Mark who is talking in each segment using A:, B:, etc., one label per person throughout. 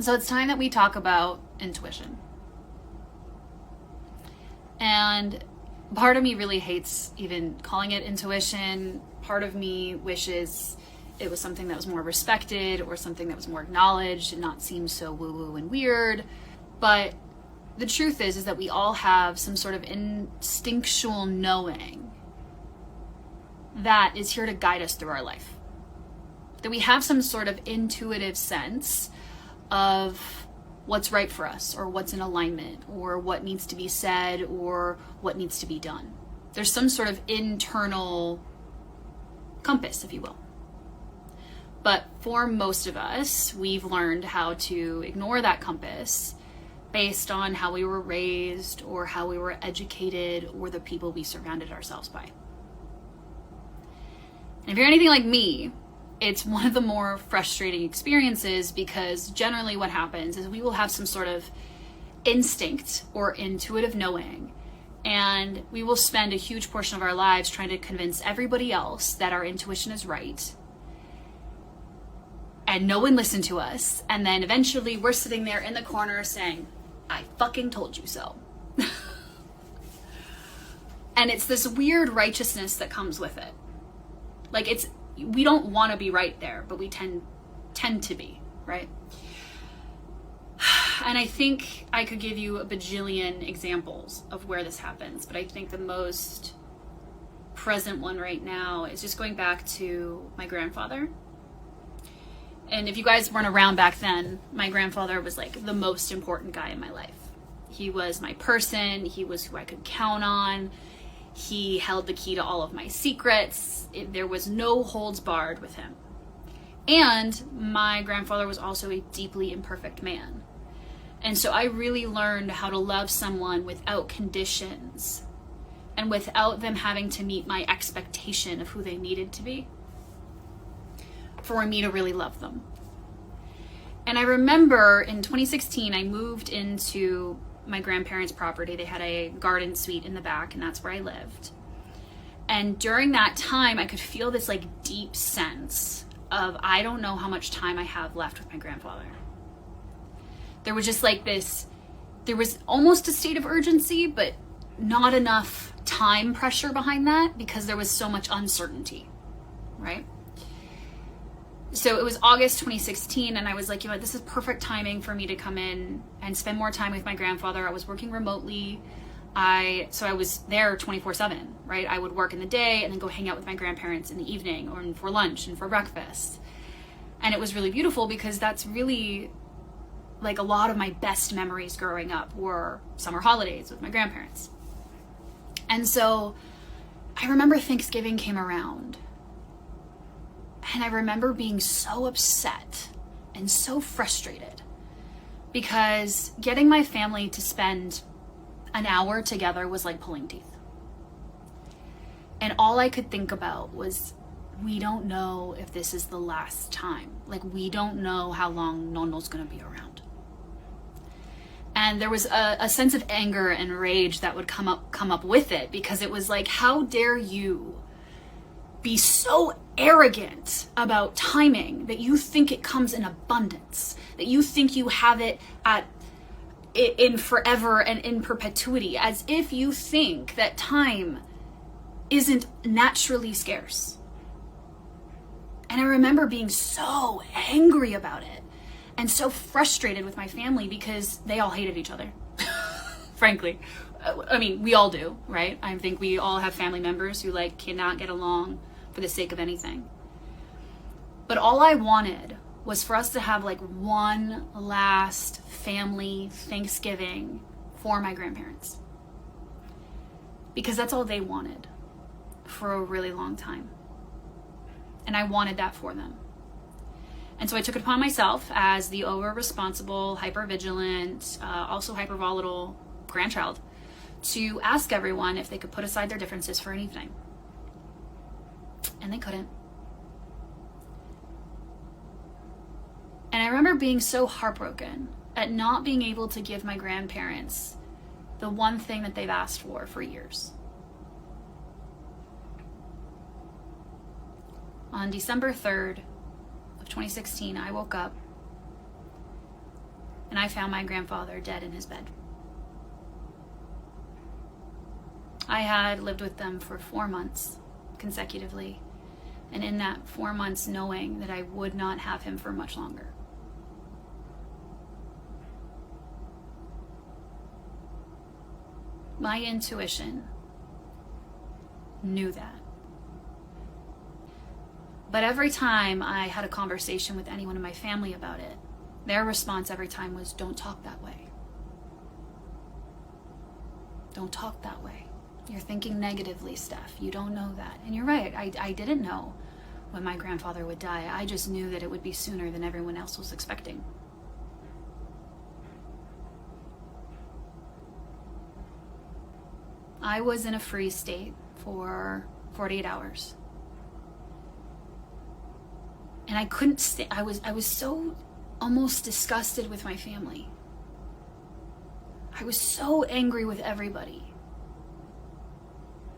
A: So it's time that we talk about intuition. And part of me really hates even calling it intuition. Part of me wishes it was something that was more respected or something that was more acknowledged and not seem so woo-woo and weird. But the truth is that we all have some sort of instinctual knowing that is here to guide us through our life. That we have some sort of intuitive sense of what's right for us, or what's in alignment, or what needs to be said, or what needs to be done. There's some sort of internal compass, if you will. But for most of us, we've learned how to ignore that compass based on how we were raised, or how we were educated, or the people we surrounded ourselves by. And if you're anything like me, it's one of the more frustrating experiences, because generally what happens is we will have some sort of instinct or intuitive knowing, and we will spend a huge portion of our lives trying to convince everybody else that our intuition is right, and no one listened to us, and then eventually we're sitting there in the corner saying, I fucking told you so. And it's this weird righteousness that comes with it. Like, we don't want to be right there, but we tend to be, right? And I think I could give you a bajillion examples of where this happens, but I think the most present one right now is just going back to my grandfather. And if you guys weren't around back then, my grandfather was like the most important guy in my life. He was my person. He was who I could count on. He held the key to all of my secrets. There was no holds barred with him. And my grandfather was also a deeply imperfect man. And so I really learned how to love someone without conditions and without them having to meet my expectation of who they needed to be for me to really love them. And I remember in 2016, I moved into my grandparents' property. They had a garden suite in the back, and that's where I lived. And during that time, I could feel this like deep sense of, I don't know how much time I have left with my grandfather. There was just like this, there was almost a state of urgency, but not enough time pressure behind that, because there was so much uncertainty, right? So it was August 2016, and I was like, you know, this is perfect timing for me to come in and spend more time with my grandfather. I was working remotely. So I was there 24/7, right? I would work in the day and then go hang out with my grandparents in the evening, or for lunch and for breakfast. And it was really beautiful, because that's really like a lot of my best memories growing up were summer holidays with my grandparents. And so I remember Thanksgiving came around, and I remember being so upset and so frustrated, because getting my family to spend an hour together was like pulling teeth. And all I could think about was, we don't know if this is the last time. Like, we don't know how long Nono's gonna be around. And there was a sense of anger and rage that would come up with it, because it was like, how dare you be so arrogant about timing that you think it comes in abundance, that you think you have it in forever and in perpetuity, as if you think that time isn't naturally scarce. And I remember being so angry about it and so frustrated with my family, because they all hated each other. Frankly, I mean, we all do, right? I think we all have family members who like cannot get along for the sake of anything. But all I wanted was for us to have like one last family Thanksgiving for my grandparents, because that's all they wanted for a really long time. And I wanted that for them. And so I took it upon myself, as the over-responsible, hyper-vigilant, also hyper-volatile grandchild, to ask everyone if they could put aside their differences for an evening. And they couldn't. And I remember being so heartbroken at not being able to give my grandparents the one thing that they've asked for years. On December 3rd of 2016, I woke up and I found my grandfather dead in his bed. I had lived with them for 4 months consecutively, and in that 4 months knowing that I would not have him for much longer. My intuition knew that. But every time I had a conversation with anyone in my family about it, their response every time was, don't talk that way. Don't talk that way. You're thinking negatively, Steph. You don't know that. And you're right. I didn't know when my grandfather would die. I just knew that it would be sooner than everyone else was expecting. I was in a freeze state for 48 hours. And I couldn't stay. I was so almost disgusted with my family. I was so angry with everybody.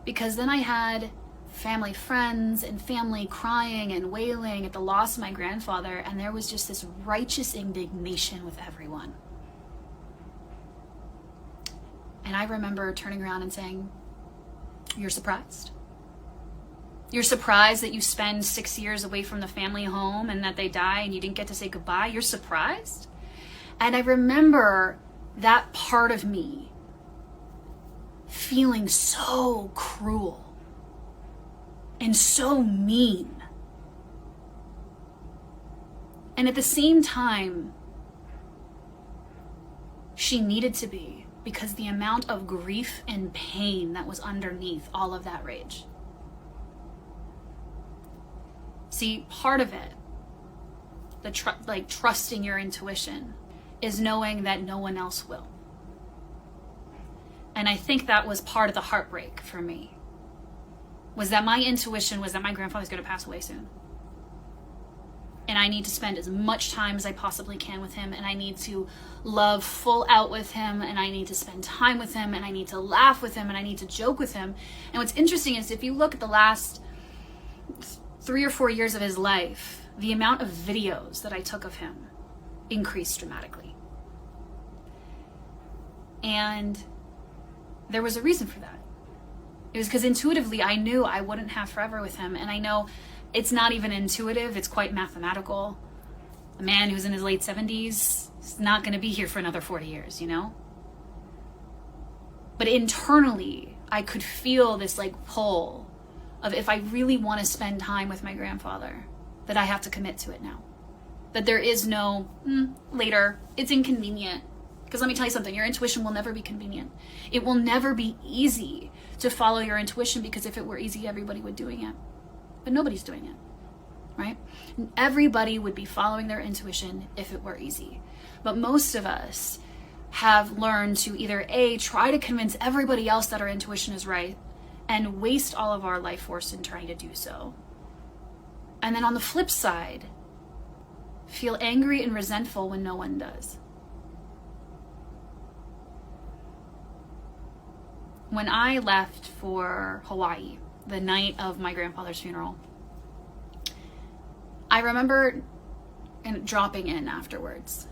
A: Because then I had family friends and family crying and wailing at the loss of my grandfather, and there was just this righteous indignation with everyone. And I remember turning around and saying, you're surprised? You're surprised that you spend 6 years away from the family home and that they die and you didn't get to say goodbye? You're surprised? And I remember that part of me feeling so cruel and so mean. And at the same time, she needed to be, because the amount of grief and pain that was underneath all of that rage. See, part of it, trusting your intuition, is knowing that no one else will. And I think that was part of the heartbreak for me, was that my intuition was that my grandfather's going to pass away soon. And I need to spend as much time as I possibly can with him, and I need to love full out with him, and I need to spend time with him, and I need to laugh with him, and I need to joke with him. And what's interesting is if you look at the last 3 or 4 years of his life, the amount of videos that I took of him increased dramatically. And there was a reason for that. It was because intuitively I knew I wouldn't have forever with him. And I know it's not even intuitive, it's quite mathematical. A man who's in his late 70s is not going to be here for another 40 years, you know? But internally, I could feel this pull of, if I really want to spend time with my grandfather, that I have to commit to it now. That there is no later, it's inconvenient. Because let me tell you something, your intuition will never be convenient. It will never be easy to follow your intuition, because if it were easy, everybody would be doing it. But nobody's doing it, right? Everybody would be following their intuition if it were easy. But most of us have learned to either try to convince everybody else that our intuition is right, and waste all of our life force in trying to do so. And then on the flip side, feel angry and resentful when no one does. When I left for Hawaii the night of my grandfather's funeral, I remember dropping in afterwards.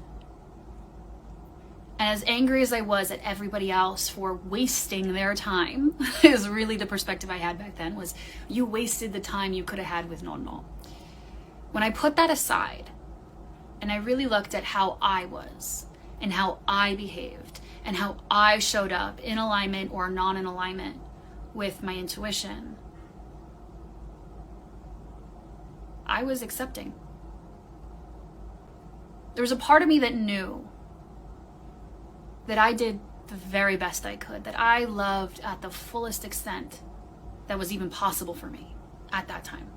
A: And as angry as I was at everybody else for wasting their time, is really the perspective I had back then, was you wasted the time you could have had with Nonno. When I put that aside, and I really looked at how I was, and how I behaved, and how I showed up in alignment or non in alignment with my intuition, I was accepting. There was a part of me that knew that I did the very best I could, that I loved at the fullest extent that was even possible for me at that time.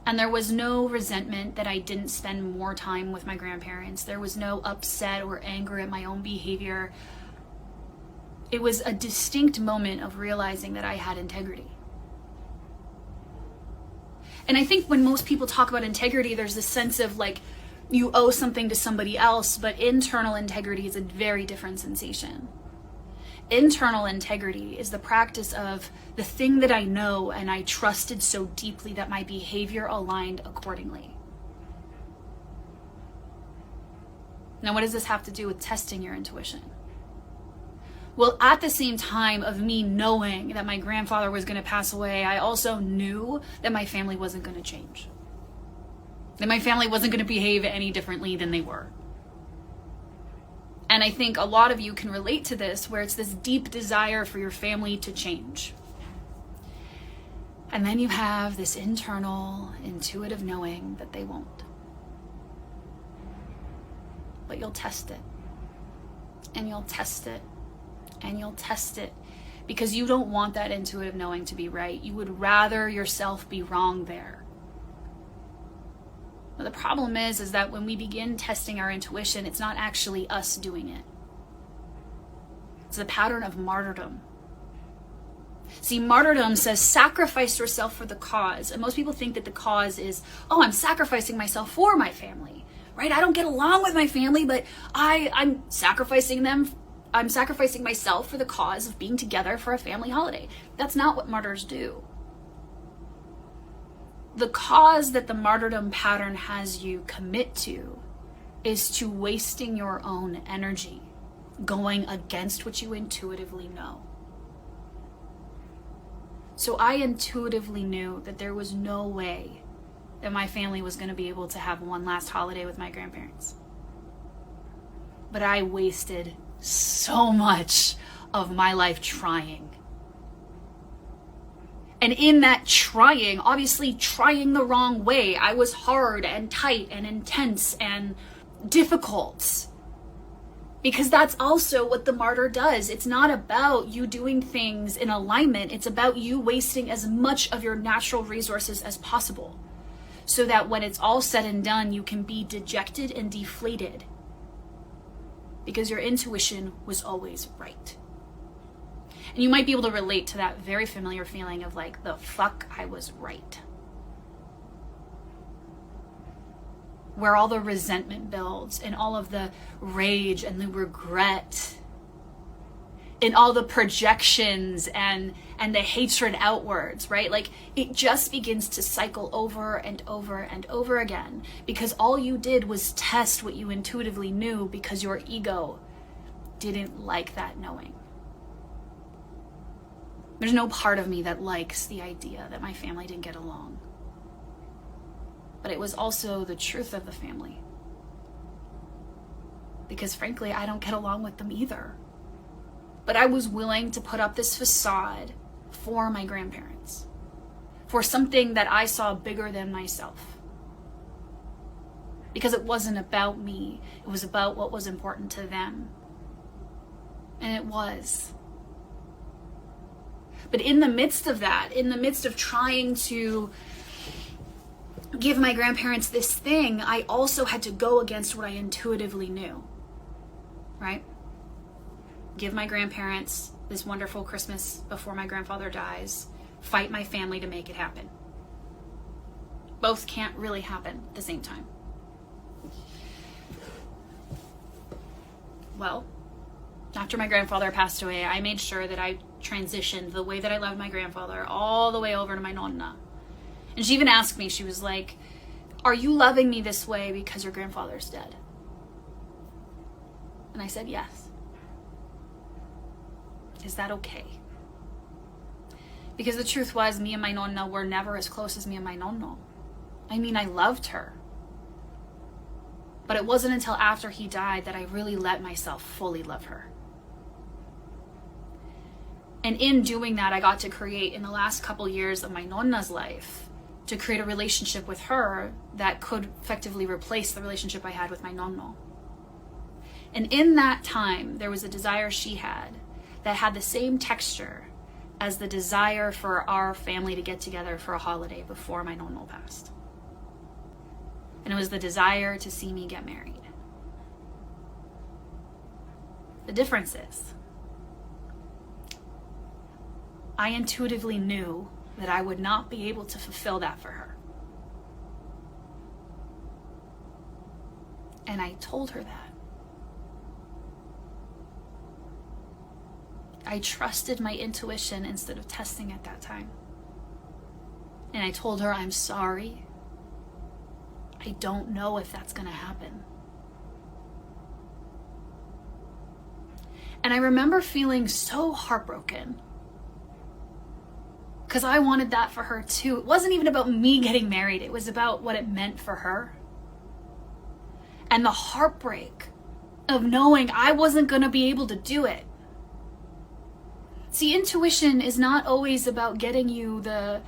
A: And there was no resentment that I didn't spend more time with my grandparents. There was no upset or anger at my own behavior. It was a distinct moment of realizing that I had integrity. And I think when most people talk about integrity, there's this sense of you owe something to somebody else, but internal integrity is a very different sensation. Internal integrity is the practice of the thing that I know and I trusted so deeply that my behavior aligned accordingly. Now, what does this have to do with testing your intuition? Well, at the same time of me knowing that my grandfather was going to pass away, I also knew that my family wasn't going to change. That my family wasn't going to behave any differently than they were. And I think a lot of you can relate to this, where it's this deep desire for your family to change. And then you have this internal, intuitive knowing that they won't. But you'll test it. And you'll test it. And you'll test it. Because you don't want that intuitive knowing to be right. You would rather yourself be wrong there. But the problem is that when we begin testing our intuition, it's not actually us doing it. It's the pattern of martyrdom. See, martyrdom says sacrifice yourself for the cause. And most people think that the cause is, oh, I'm sacrificing myself for my family, right? I don't get along with my family, but I'm sacrificing them. I'm sacrificing myself for the cause of being together for a family holiday. That's not what martyrs do. The cause that the martyrdom pattern has you commit to is to wasting your own energy, going against what you intuitively know. So I intuitively knew that there was no way that my family was going to be able to have one last holiday with my grandparents. But I wasted so much of my life trying. And in that trying, obviously trying the wrong way, I was hard and tight and intense and difficult. Because that's also what the martyr does. It's not about you doing things in alignment. It's about you wasting as much of your natural resources as possible. So that when it's all said and done, you can be dejected and deflated. Because your intuition was always right. And you might be able to relate to that very familiar feeling of like, the fuck, I was right. Where all the resentment builds and all of the rage and the regret and all the projections and the hatred outwards, right? Like it just begins to cycle over and over and over again because all you did was test what you intuitively knew because your ego didn't like that knowing. There's no part of me that likes the idea that my family didn't get along. But it was also the truth of the family. Because frankly, I don't get along with them either. But I was willing to put up this facade for my grandparents. For something that I saw bigger than myself. Because it wasn't about me. It was about what was important to them. And it was. But in the midst of that, in the midst of trying to give my grandparents this thing, I also had to go against what I intuitively knew, right? Give my grandparents this wonderful Christmas before my grandfather dies, fight my family to make it happen. Both can't really happen at the same time. Well, after my grandfather passed away, I made sure that I transitioned the way that I loved my grandfather all the way over to my nonna. And she even asked me, she was like, are you loving me this way because your grandfather's dead? And I said, yes. Is that okay? Because the truth was, me and my nonna were never as close as me and my nonno. I mean, I loved her. But it wasn't until after he died that I really let myself fully love her. And in doing that, I got to create, in the last couple years of my nonna's life, to create a relationship with her that could effectively replace the relationship I had with my nonno. And in that time, there was a desire she had that had the same texture as the desire for our family to get together for a holiday before my nonno passed. And it was the desire to see me get married. The difference is, I intuitively knew that I would not be able to fulfill that for her. And I told her that. I trusted my intuition instead of testing at that time. And I told her, I'm sorry. I don't know if that's going to happen. And I remember feeling so heartbroken because I wanted that for her too. It wasn't even about me getting married. It was about what it meant for her. And the heartbreak of knowing I wasn't going to be able to do it. See, intuition is not always about getting you the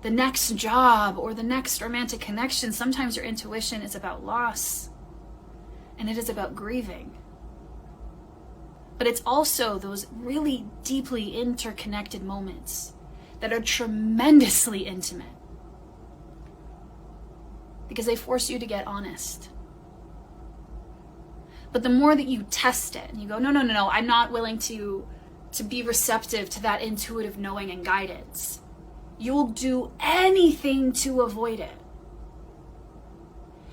A: next job or the next romantic connection. Sometimes your intuition is about loss, and it is about grieving. But it's also those really deeply interconnected moments that are tremendously intimate because they force you to get honest. But the more that you test it and you go, no, I'm not willing to be receptive to that intuitive knowing and guidance, you'll do anything to avoid it.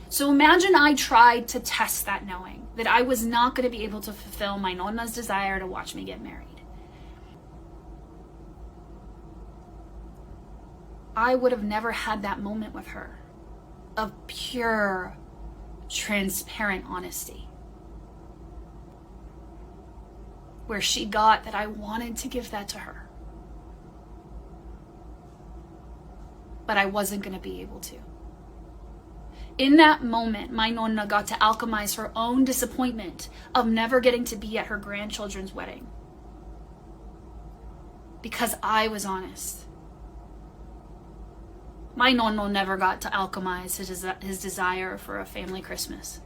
A: So imagine I tried to test that knowing, that I was not going to be able to fulfill my nonna's desire to watch me get married. I would have never had that moment with her of pure, transparent honesty, where she got that I wanted to give that to her, but I wasn't going to be able to. In that moment, my nonna got to alchemize her own disappointment of never getting to be at her grandchildren's wedding because I was honest. My nonno never got to alchemize his desire for a family Christmas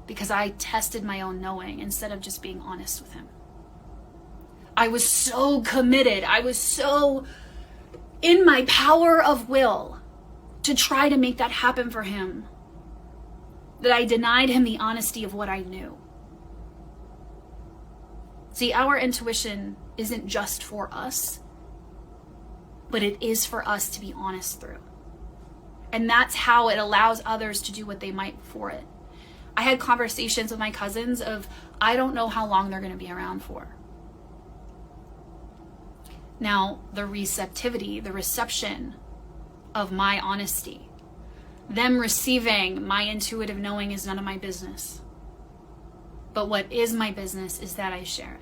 A: because I tested my own knowing instead of just being honest with him. I was so committed. I was so in my power of will to try to make that happen for him that I denied him the honesty of what I knew. See, our intuition isn't just for us, but it is for us to be honest through. And that's how it allows others to do what they might for it. I had conversations with my cousins of, I don't know how long they're going to be around for. Now, the receptivity, the reception of my honesty, them receiving my intuitive knowing is none of my business. But what is my business is that I share it.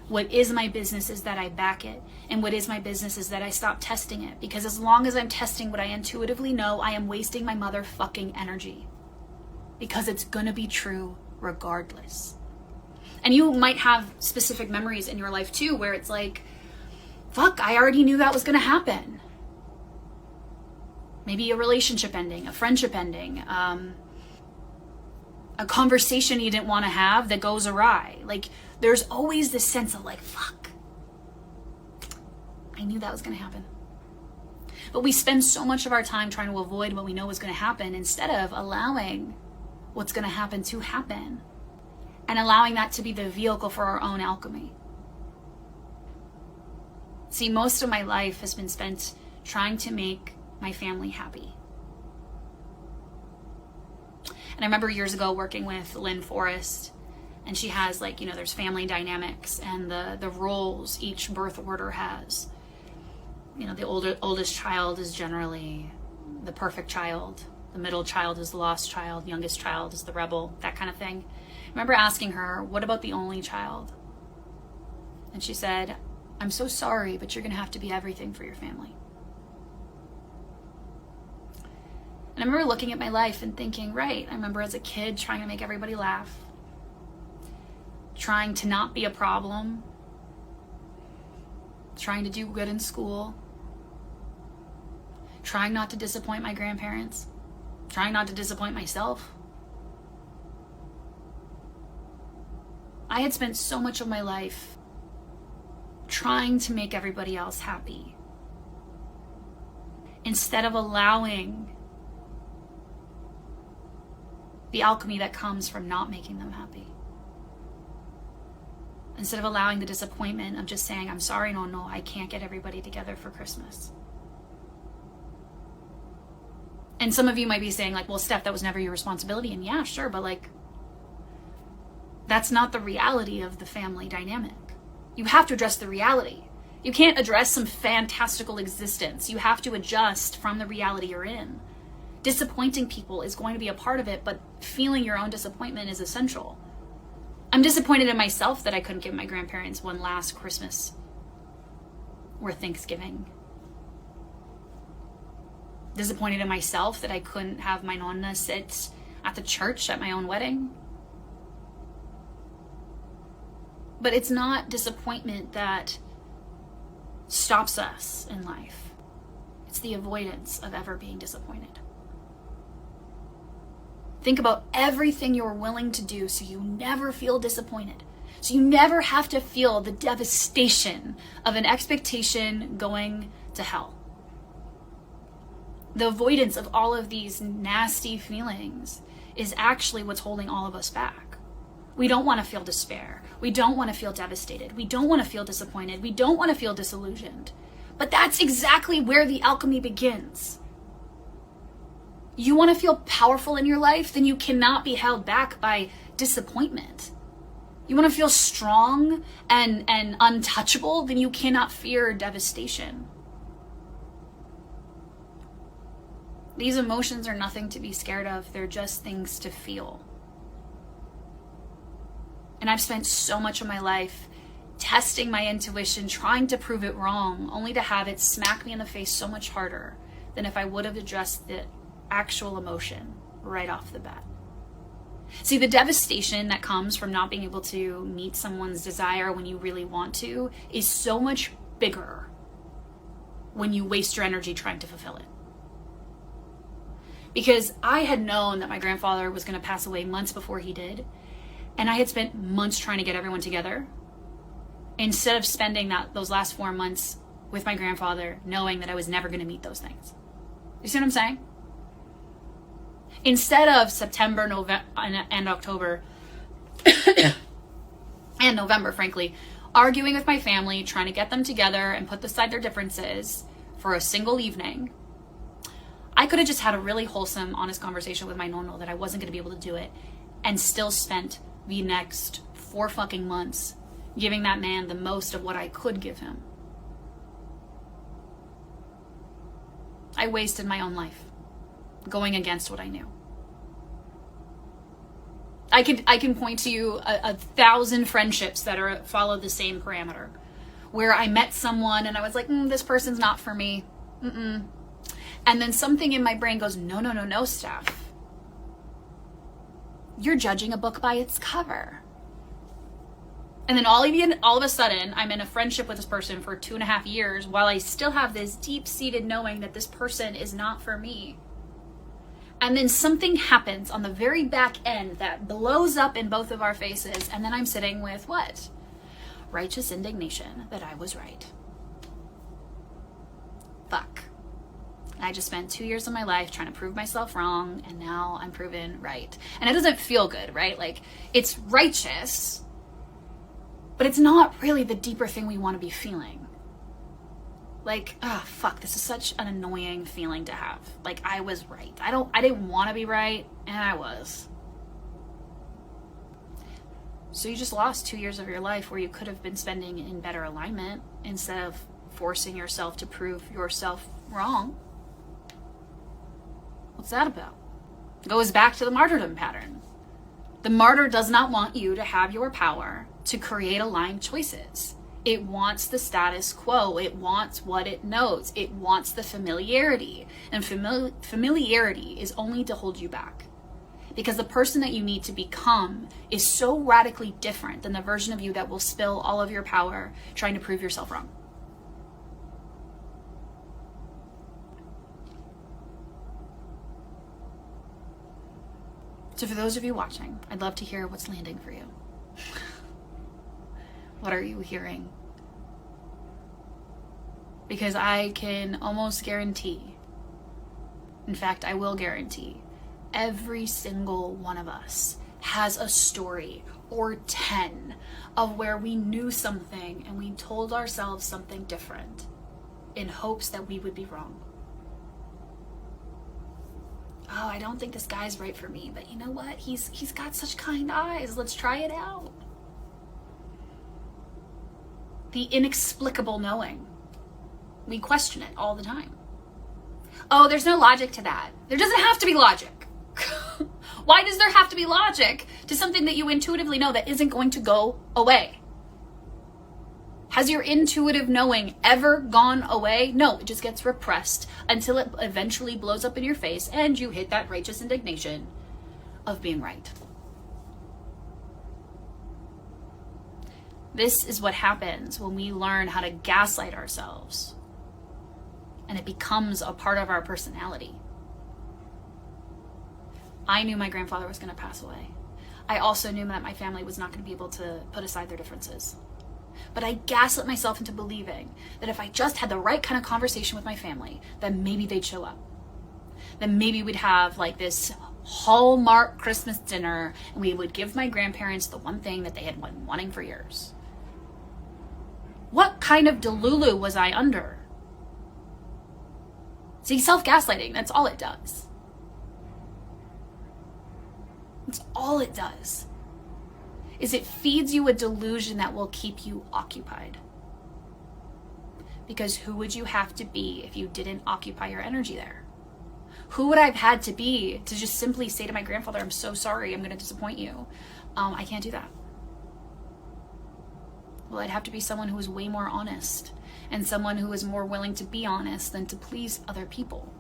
A: What is my business is that I back it. And what is my business is that I stop testing it. Because as long as I'm testing what I intuitively know, I am wasting my motherfucking energy. Because it's gonna be true regardless. And you might have specific memories in your life too, where it's like, fuck, I already knew that was gonna happen. Maybe a relationship ending, a friendship ending, a conversation you didn't want to have that goes awry. Like, there's always this sense of like, fuck, I knew that was going to happen. But we spend so much of our time trying to avoid what we know is going to happen instead of allowing what's going to happen and allowing that to be the vehicle for our own alchemy. See, most of my life has been spent trying to make my family happy. And I remember years ago working with Lynn Forrest, and she has there's family dynamics and the roles each birth order has. The oldest child is generally the perfect child. The middle child is the lost child. Youngest child is the rebel, that kind of thing. I remember asking her, what about the only child? And she said, I'm so sorry, but you're going to have to be everything for your family. And I remember looking at my life and thinking, right, I remember as a kid trying to make everybody laugh, trying to not be a problem, trying to do good in school, trying not to disappoint my grandparents, trying not to disappoint myself. I had spent so much of my life trying to make everybody else happy instead of allowing the alchemy that comes from not making them happy. Instead of allowing the disappointment of just saying, I'm sorry, no, I can't get everybody together for Christmas. And some of you might be saying well, Steph, that was never your responsibility. And yeah, sure, but that's not the reality of the family dynamic. You have to address the reality. You can't address some fantastical existence. You have to adjust from the reality you're in. Disappointing people is going to be a part of it, but feeling your own disappointment is essential. I'm disappointed in myself that I couldn't give my grandparents one last Christmas or Thanksgiving. Disappointed in myself that I couldn't have my nonna sit at the church at my own wedding. But it's not disappointment that stops us in life. It's the avoidance of ever being disappointed. Think about everything you're willing to do so you never feel disappointed. So you never have to feel the devastation of an expectation going to hell. The avoidance of all of these nasty feelings is actually what's holding all of us back. We don't want to feel despair. We don't want to feel devastated. We don't want to feel disappointed. We don't want to feel disillusioned. But that's exactly where the alchemy begins. You want to feel powerful in your life? Then you cannot be held back by disappointment. You want to feel strong and untouchable? Then you cannot fear devastation. These emotions are nothing to be scared of. They're just things to feel. And I've spent so much of my life testing my intuition, trying to prove it wrong, only to have it smack me in the face so much harder than if I would have addressed the actual emotion right off the bat. See, the devastation that comes from not being able to meet someone's desire when you really want to is so much bigger when you waste your energy trying to fulfill it. Because I had known that my grandfather was going to pass away months before he did, and I had spent months trying to get everyone together, instead of spending those last 4 months with my grandfather knowing that I was never going to meet those things. You see what I'm saying? Instead of September, November, and October, and November, frankly, arguing with my family, trying to get them together and put aside their differences for a single evening, I could have just had a really wholesome, honest conversation with my nono that I wasn't going to be able to do it, and still spent the next 4 fucking months giving that man the most of what I could give him. I wasted my own life going against what I knew. I can point to you a 1,000 friendships that follow the same parameter, where I met someone and I was like, this person's not for me. And then something in my brain goes, no, Steph. You're judging a book by its cover. And then all of a sudden, I'm in a friendship with this person for 2.5 years while I still have this deep-seated knowing that this person is not for me. And then something happens on the very back end that blows up in both of our faces. And then I'm sitting with what? Righteous indignation that I was right. Fuck. I just spent 2 years of my life trying to prove myself wrong, and now I'm proven right. And it doesn't feel good, right? Like, it's righteous, but it's not really the deeper thing we want to be feeling. Like, fuck, this is such an annoying feeling to have. Like, I was right. I didn't want to be right, and I was. So you just lost 2 years of your life where you could have been spending in better alignment instead of forcing yourself to prove yourself wrong. What's that about? It goes back to the martyrdom pattern. The martyr does not want you to have your power to create aligned choices. It wants the status quo. It wants what it knows. It wants the familiarity. And familiarity is only to hold you back. Because the person that you need to become is so radically different than the version of you that will spill all of your power trying to prove yourself wrong. So for those of you watching, I'd love to hear what's landing for you. What are you hearing? Because I can almost guarantee, in fact, I will guarantee, every single one of us has a story or 10 of where we knew something and we told ourselves something different in hopes that we would be wrong. Oh, I don't think this guy's right for me, but you know what? He's got such kind eyes. Let's try it out. The inexplicable knowing. We question it all the time. Oh, there's no logic to that. There doesn't have to be logic. Why does there have to be logic to something that you intuitively know that isn't going to go away? Has your intuitive knowing ever gone away? No, it just gets repressed until it eventually blows up in your face and you hit that righteous indignation of being right. This is what happens when we learn how to gaslight ourselves, and it becomes a part of our personality. I knew my grandfather was going to pass away. I also knew that my family was not going to be able to put aside their differences. But I gaslit myself into believing that if I just had the right kind of conversation with my family, then maybe they'd show up. Then maybe we'd have like this Hallmark Christmas dinner, and we would give my grandparents the one thing that they had been wanting for years. What kind of delulu was I under? See, self-gaslighting, that's all it does. That's all it does. Is it feeds you a delusion that will keep you occupied. Because who would you have to be if you didn't occupy your energy there? Who would I have had to be to just simply say to my grandfather, I'm so sorry, I'm going to disappoint you. I can't do that. Well, I'd have to be someone who is way more honest, and someone who is more willing to be honest than to please other people.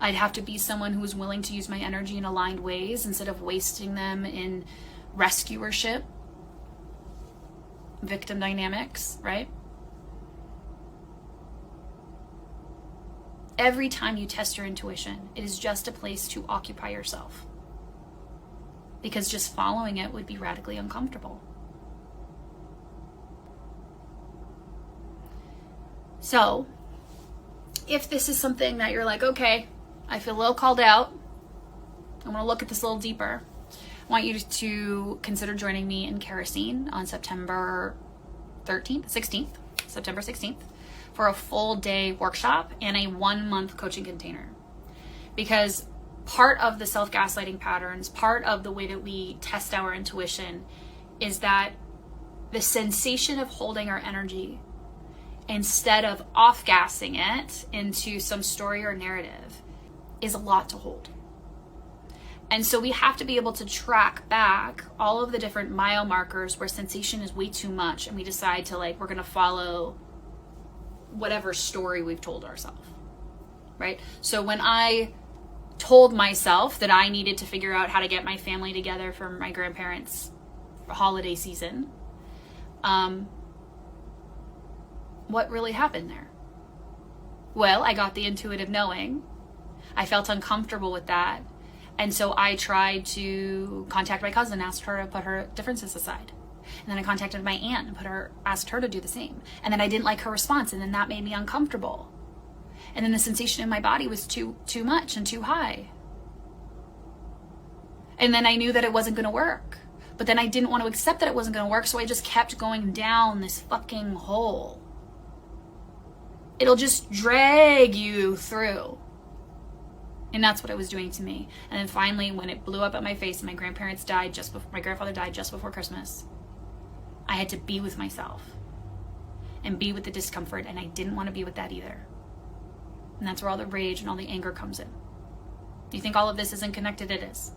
A: I'd have to be someone who is willing to use my energy in aligned ways instead of wasting them in rescuership, victim dynamics, right? Every time you test your intuition, it is just a place to occupy yourself. Because just following it would be radically uncomfortable. So, if this is something that you're like, okay, I feel a little called out, I want to look at this a little deeper, I want you to consider joining me in Kerosene on September 16th, for a full day workshop and a 1-month coaching container. Because part of the self-gaslighting patterns, part of the way that we test our intuition is that the sensation of holding our energy instead of off-gassing it into some story or narrative is a lot to hold. And so we have to be able to track back all of the different mile markers where sensation is way too much and we decide to we're going to follow whatever story we've told ourselves, right? So when I told myself that I needed to figure out how to get my family together for my grandparents' holiday season, what really happened there? Well, I got the intuitive knowing. I felt uncomfortable with that. And so I tried to contact my cousin, asked her to put her differences aside. And then I contacted my aunt and asked her to do the same. And then I didn't like her response, and then that made me uncomfortable. And then the sensation in my body was too much and too high. And then I knew that it wasn't going to work. But then I didn't want to accept that it wasn't going to work, so I just kept going down this fucking hole. It'll just drag you through. And that's what it was doing to me. And then finally, when it blew up at my face and my grandfather died just before Christmas, I had to be with myself and be with the discomfort, and I didn't want to be with that either. And that's where all the rage and all the anger comes in. Do you think all of this isn't connected? It is.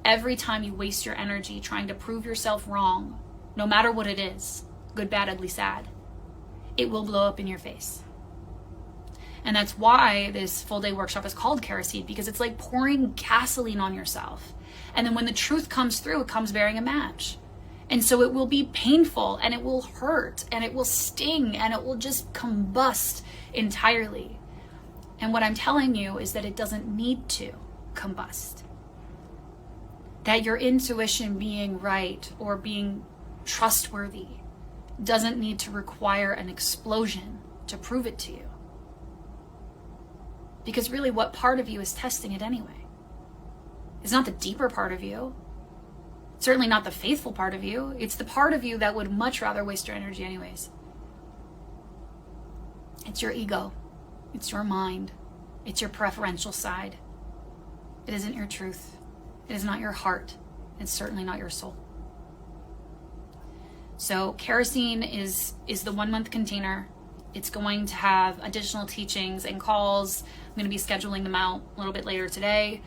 A: Every time you waste your energy trying to prove yourself wrong, no matter what it is, good, bad, ugly, sad, it will blow up in your face. And that's why this full day workshop is called Kerosene, because it's like pouring gasoline on yourself. And then when the truth comes through, it comes bearing a match. And so it will be painful, and it will hurt, and it will sting, and it will just combust entirely. And what I'm telling you is that it doesn't need to combust. That your intuition being right or being trustworthy doesn't need to require an explosion to prove it to you. Because really, what part of you is testing it anyway? It's not the deeper part of you. Certainly not the faithful part of you. It's the part of you that would much rather waste your energy anyways. It's your ego. It's your mind. It's your preferential side. It isn't your truth. It is not your heart. It's certainly not your soul. So Kerosene is the 1-month container. It's going to have additional teachings and calls. I'm going to be scheduling them out a little bit later today.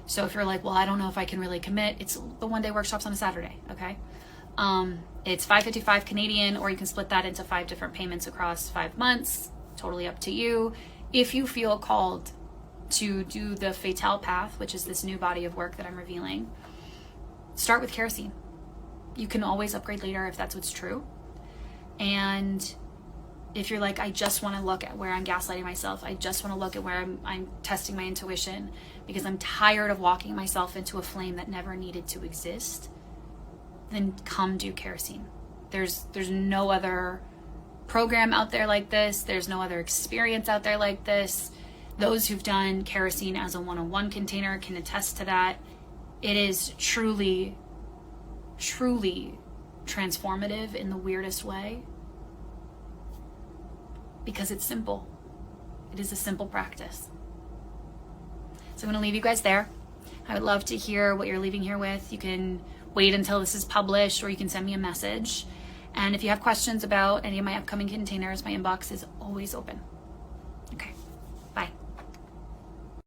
A: So if you're like, well, I don't know if I can really commit, it's the one-day workshops on a Saturday, okay? It's $555 Canadian, or you can split that into 5 different payments across 5 months. Totally up to you. If you feel called to do the Fatale path, which is this new body of work that I'm revealing, start with kerosene. You can always upgrade later if that's what's true. And if you're like, I just want to look at where I'm gaslighting myself, I just want to look at where I'm testing my intuition because I'm tired of walking myself into a flame that never needed to exist, then come do kerosene. There's no other program out there like this. There's no other experience out there like this. Those who've done kerosene as a one-on-one container can attest to that. It is truly, truly transformative in the weirdest way because it's simple. It is a simple practice. So I'm going to leave you guys there. I would love to hear what you're leaving here with. You can wait until this is published, or you can send me a message. And if you have questions about any of my upcoming containers, my inbox is always open. Okay.